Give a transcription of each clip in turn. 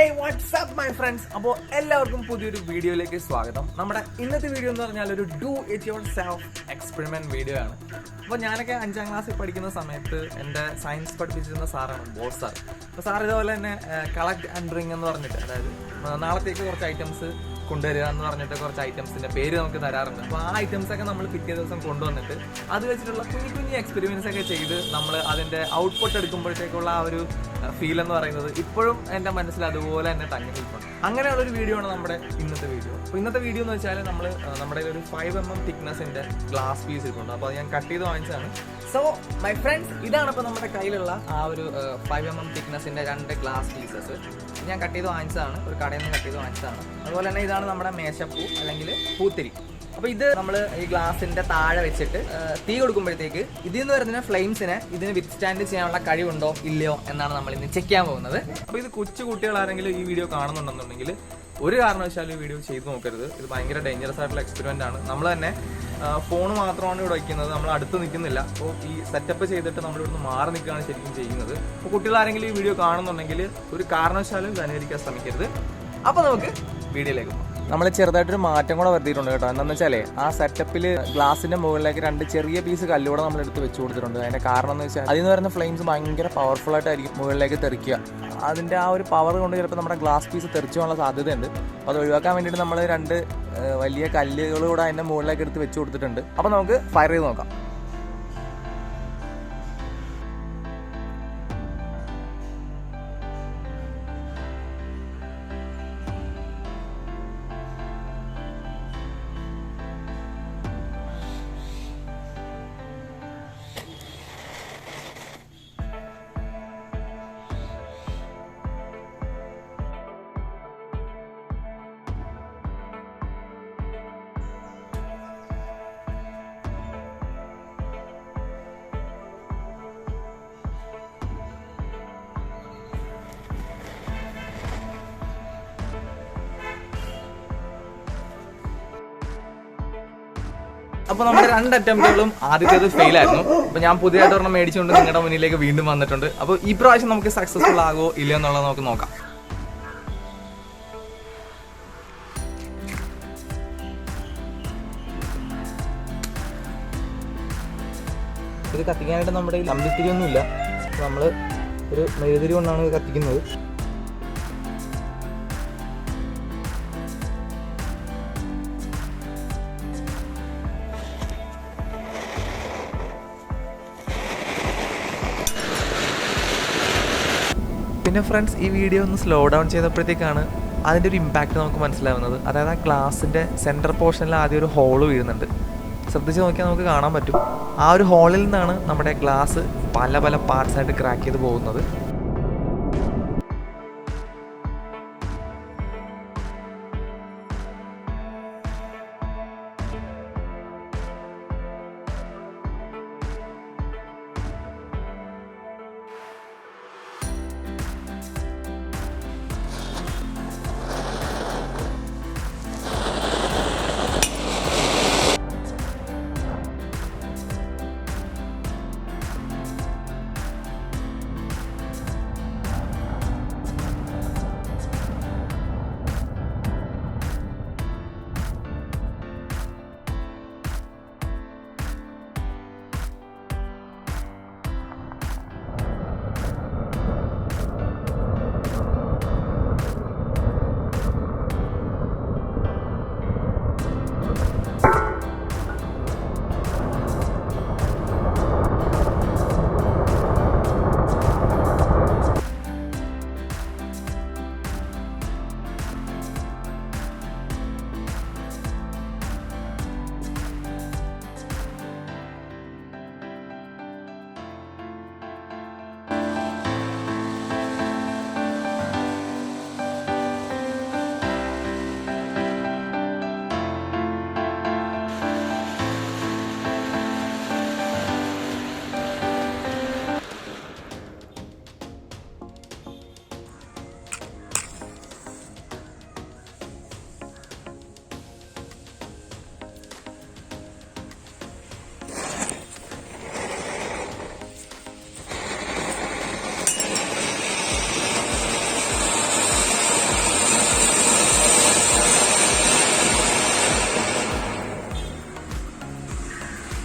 Hey, what's up my friends? അപ്പോൾ എല്ലാവർക്കും പുതിയൊരു വീഡിയോയിലേക്ക് സ്വാഗതം. നമ്മുടെ ഇന്നത്തെ വീഡിയോ എന്ന് പറഞ്ഞാൽ ഒരു do it your self experiment video ആണ്. അപ്പോൾ ഞാനൊക്കെ 5ാം ക്ലാസ്സിൽ പഠിക്കുന്ന സമയത്ത് എൻ്റെ സയൻസ് പഠിപ്പിച്ചിരുന്ന സാറാണ് ബോസ് സാർ. അപ്പോൾ സാർ ഇതുപോലെ തന്നെ കളക്ട് ആൻഡ് ബ്രിങ് എന്ന് പറഞ്ഞിട്ട്, അതായത് നാളത്തേക്ക് കുറച്ച് ഐറ്റംസ് കൊണ്ടുവരിക എന്ന് പറഞ്ഞിട്ട് കുറച്ച് ഐറ്റംസിൻ്റെ പേര് നമുക്ക് തരാറുണ്ട്. അപ്പോൾ ആ ഐറ്റംസൊക്കെ നമ്മൾ പിറ്റേ ദിവസം കൊണ്ടുവന്നിട്ട് അത് വെച്ചിട്ടുള്ള കുഞ്ഞു എക്സ്പെരിമെൻറ്റ്സ് ഒക്കെ ചെയ്ത് നമ്മൾ അതിൻ്റെ ഔട്ട്പുട്ട് എടുക്കുമ്പോഴത്തേക്കുള്ള ആ ഒരു ഫീൽ എന്ന് പറയുന്നത് ഇപ്പോഴും എൻ്റെ മനസ്സിൽ അതുപോലെ തന്നെ തങ്ങി നിൽക്കുന്നു. അങ്ങനെയുള്ളൊരു വീഡിയോ ആണ് നമ്മുടെ ഇന്നത്തെ വീഡിയോ. അപ്പോൾ ഇന്നത്തെ വീഡിയോ എന്ന് വെച്ചാൽ നമ്മുടെ ഒരു 5mm തിക്നെസ്സിൻ്റെ ഗ്ലാസ് പീസ് ഇട്ടുണ്ട്. അപ്പോൾ അത് ഞാൻ കട്ട് ചെയ്ത് വാങ്ങിച്ചതാണ്. സോ മൈ ഫ്രണ്ട്സ്, ഇതാണ് ഇപ്പോൾ നമ്മുടെ കയ്യിലുള്ള ആ ഒരു 5mm തിക്നെസ്സിൻ്റെ 2 ഗ്ലാസ് പീസസ്. ഞാൻ കട്ട് ചെയ്ത് വാങ്ങിച്ചതാണ്, ഒരു കടയിൽ നിന്ന് കട്ട് ചെയ്ത് വാങ്ങിച്ചതാണ്. അതുപോലെ തന്നെ ഇതാണ് നമ്മുടെ മേശപ്പൂ അല്ലെങ്കിൽ പൂത്തിരി. അപ്പോൾ ഇത് നമ്മൾ ഈ ഗ്ലാസിൻ്റെ താഴെ വെച്ചിട്ട് തീ കൊടുക്കുമ്പോഴത്തേക്ക് ഇതിൽ നിന്ന് വരുന്ന ഫ്ലെയിംസിനെ ഇതിന് വിത്ത്സ്റ്റാൻഡ് ചെയ്യാനുള്ള കഴിവുണ്ടോ ഇല്ലയോ എന്നാണ് നമ്മൾ ഇന്ന് ചെക്ക് ചെയ്യാൻ പോകുന്നത്. അപ്പോൾ ഇത് കൊച്ചു കുട്ടികളാരെങ്കിലും ഈ വീഡിയോ കാണുന്നുണ്ടെന്നുണ്ടെങ്കിൽ ഒരു കാരണവശാലും ഈ വീഡിയോ ചെയ്ത് നോക്കരുത്. ഇത് ഭയങ്കര ഡേഞ്ചറസ് ആയിട്ടുള്ള എക്സ്പെരിമെൻ്റ് ആണ്. നമ്മൾ തന്നെ ഫോൺ മാത്രമാണ് ഇവിടെ വയ്ക്കുന്നത്, നമ്മൾ അടുത്ത് നിൽക്കുന്നില്ല. അപ്പോൾ ഈ സെറ്റപ്പ് ചെയ്തിട്ട് നമ്മൾ ഇവിടുന്ന് മാറി നിൽക്കുകയാണ് ശരിക്കും ചെയ്യുന്നത്. അപ്പോൾ കുട്ടികളാരെങ്കിലും ഈ വീഡിയോ കാണുന്നുണ്ടെങ്കിൽ ഒരു കാരണവശാലും ഇത് അനുകരിക്കാൻ ശ്രമിക്കരുത്. അപ്പോൾ നമുക്ക് വീഡിയോയിലേക്ക് പോകാം. നമ്മൾ ചെറുതായിട്ടൊരു മാറ്റം കൂടെ വരുത്തിയിട്ടുണ്ട് കേട്ടോ. എന്താണെന്ന് വെച്ചാൽ ആ സെറ്റപ്പിൽ ഗ്ലാസിൻ്റെ മുകളിലേക്ക് 2 ചെറിയ പീസ് കല്ലൂടെ നമ്മൾ എടുത്ത് വെച്ച് കൊടുത്തിട്ടുണ്ട്. അതിൻ്റെ കാരണം എന്ന് വെച്ചാൽ അതിൽ നിന്ന് വരുന്ന ഫ്ലെയിംസ് ഭയങ്കര പവർഫുൾ ആയിട്ടായിരിക്കും മുകളിലേക്ക് തെറിക്കുക. അതിൻ്റെ ആ ഒരു പവർ കൊണ്ട് ചിലപ്പോൾ നമ്മുടെ ഗ്ലാസ് പീസ് തെറിച്ചു പോകാനുള്ള സാധ്യതയുണ്ട്. അപ്പോൾ അത് ഒഴിവാക്കാൻ വേണ്ടിയിട്ട് നമ്മൾ 2 വലിയ കല്ലുകൾ കൂടെ അതിൻ്റെ മുകളിലേക്ക് എടുത്ത് വെച്ച് കൊടുത്തിട്ടുണ്ട്. അപ്പോൾ നമുക്ക് ഫയർ ചെയ്ത് നോക്കാം. അപ്പോൾ നമ്മുടെ 2 അറ്റംപ്റ്റുകളും ആദ്യത്തേത് ഫെയിൽ ആയിരുന്നു. അപ്പോൾ ഞാൻ പുതിയതായിട്ട് ഒരെണ്ണം മേടിച്ചുകൊണ്ട് നിങ്ങളുടെ മുന്നിലേക്ക് വീണ്ടും വന്നിട്ടുണ്ട്. അപ്പോൾ ഈ പ്രാവശ്യം നമുക്ക് സക്സസ്ഫുൾ ആകുമോ ഇല്ലയോ എന്നുള്ളത് നമുക്ക് നോക്കാം. ഇത് കത്തിക്കാനായിട്ട് നമ്മുടെ ഈ കമ്പിത്തിരി ഒന്നുമില്ല. നമ്മൾ ഒരു മെഴുകുതിരി കൊണ്ടാണ് ഇത് കത്തിക്കുന്നത്. പിന്നെ ഫ്രണ്ട്സ്, ഈ വീഡിയോ ഒന്ന് സ്ലോ ഡൗൺ ചെയ്തപ്പോഴത്തേക്കാണ് അതിൻ്റെ ഒരു ഇമ്പാക്റ്റ് നമുക്ക് മനസ്സിലാവുന്നത്. അതായത് ആ ഗ്ലാസിൻ്റെ സെൻറ്റർ പോർഷനിൽ ആദ്യം ഒരു ഹോള് വീഴുന്നുണ്ട്. ശ്രദ്ധിച്ച് നോക്കിയാൽ നമുക്ക് കാണാൻ പറ്റും. ആ ഒരു ഹോളിൽ നിന്നാണ് നമ്മുടെ ഗ്ലാസ് പല പാർട്സായിട്ട് ക്രാക്ക് ചെയ്ത് പോകുന്നത്.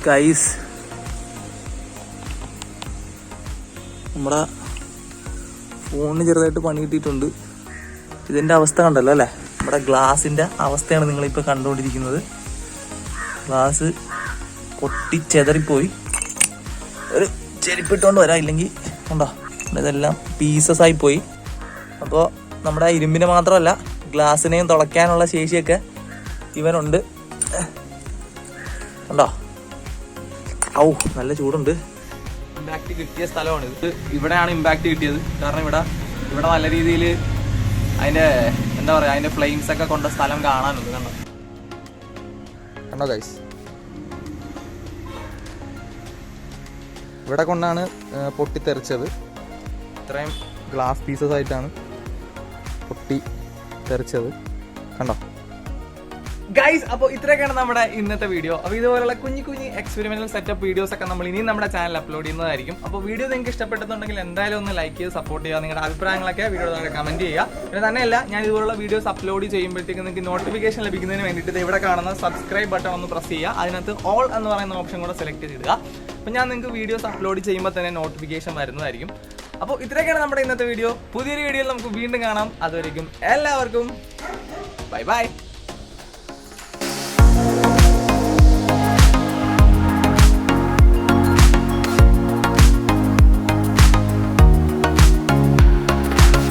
ഗൈസ്, നമ്മുടെ ഫോണിന് ചെറുതായിട്ട് പണി കിട്ടിയിട്ടുണ്ട്. ഇതിൻ്റെ അവസ്ഥ കണ്ടല്ലോ അല്ലേ? നമ്മുടെ ഗ്ലാസിൻ്റെ അവസ്ഥയാണ് നിങ്ങളിപ്പോൾ കണ്ടുകൊണ്ടിരിക്കുന്നത്. ഗ്ലാസ് പൊട്ടിച്ചെതറിപ്പോയി. ഒരു ചെരുപ്പിട്ടുകൊണ്ട് വരാം, ഇല്ലെങ്കിൽ കണ്ടോ ഇതെല്ലാം പീസസ് ആയിപ്പോയി. അപ്പോൾ നമ്മുടെ ഇരുമ്പിനെ മാത്രമല്ല ഗ്ലാസിനെയും തുളയ്ക്കാനുള്ള ശേഷിയൊക്കെ ഇവനുണ്ട്. കണ്ടോ? ഔ, നല്ല ചൂടുണ്ട്. ഇമ്പാക്റ്റ് കിട്ടിയ സ്ഥലമാണ് ഇത്. ഇവിടെയാണ് ഇമ്പാക്റ്റ് കിട്ടിയത്. കാരണം ഇവിടെ നല്ല രീതിയിൽ അതിൻ്റെ എന്താ പറയുക, അതിൻ്റെ ഫ്ലെയിംസ് ഒക്കെ കൊണ്ട സ്ഥലം കാണാനുണ്ട്. കണ്ടോ ഗൈസ്? ഇവിടെ കൊണ്ടാണ് പൊട്ടിത്തെറിച്ചത്. ഇത്രയും ഗ്ലാസ് പീസസ് ആയിട്ടാണ് പൊട്ടി തെറിച്ചത്. കണ്ടോ ഗൈസ്? അപ്പോൾ ഇത്രയൊക്കെയാണ് നമ്മുടെ ഇന്നത്തെ വീഡിയോ. അപ്പോൾ ഇതുപോലുള്ള കുഞ്ഞു എക്സ്പെരിമെന്റൽ സെറ്റപ്പ് വീഡിയോസ് ഒക്കെ നമ്മൾ ഇനിയും നമ്മുടെ ചാനൽ അപ്ലോഡ് ചെയ്യുന്നതായിരിക്കും. അപ്പോൾ വീഡിയോ നിങ്ങൾക്ക് ഇഷ്ടപ്പെട്ടെന്നുണ്ടെങ്കിൽ എന്തായാലും ഒന്ന് ലൈക്ക് ചെയ്ത് സപ്പോർട്ട് ചെയ്യുക. നിങ്ങളുടെ അഭിപ്രായങ്ങളൊക്കെ വീഡിയോ താഴെ കമന്റ് ചെയ്യുക. പിന്നെ തന്നെയല്ല, ഞാൻ ഇതുപോലുള്ള വീഡിയോസ് അപ്ലോഡ് ചെയ്യുമ്പോഴത്തേക്ക് നിങ്ങൾക്ക് നോട്ടിഫിക്കേഷൻ ലഭിക്കുന്നതിന് വേണ്ടിയിട്ട് ഇവിടെ കാണുന്ന സബ്സ്ക്രൈബ് ബട്ടൺ ഒന്ന് പ്രസ് ചെയ്യുക. അതിനകത്ത് ഓൾ എന്ന് പറയുന്ന ഓപ്ഷൻ കൂടെ സെലക്ട് ചെയ്തിടുക. അപ്പോൾ ഞാൻ നിങ്ങൾക്ക് വീഡിയോസ് അപ്ലോഡ് ചെയ്യുമ്പോൾ തന്നെ നോട്ടിഫിക്കേഷൻ വരുന്നതായിരിക്കും. അപ്പോൾ ഇത്രയൊക്കെയാണ് നമ്മുടെ ഇന്നത്തെ വീഡിയോ. പുതിയൊരു വീഡിയോയിൽ നമുക്ക് വീണ്ടും കാണാം. അതുവരെയും എല്ലാവർക്കും ബൈ ബൈ.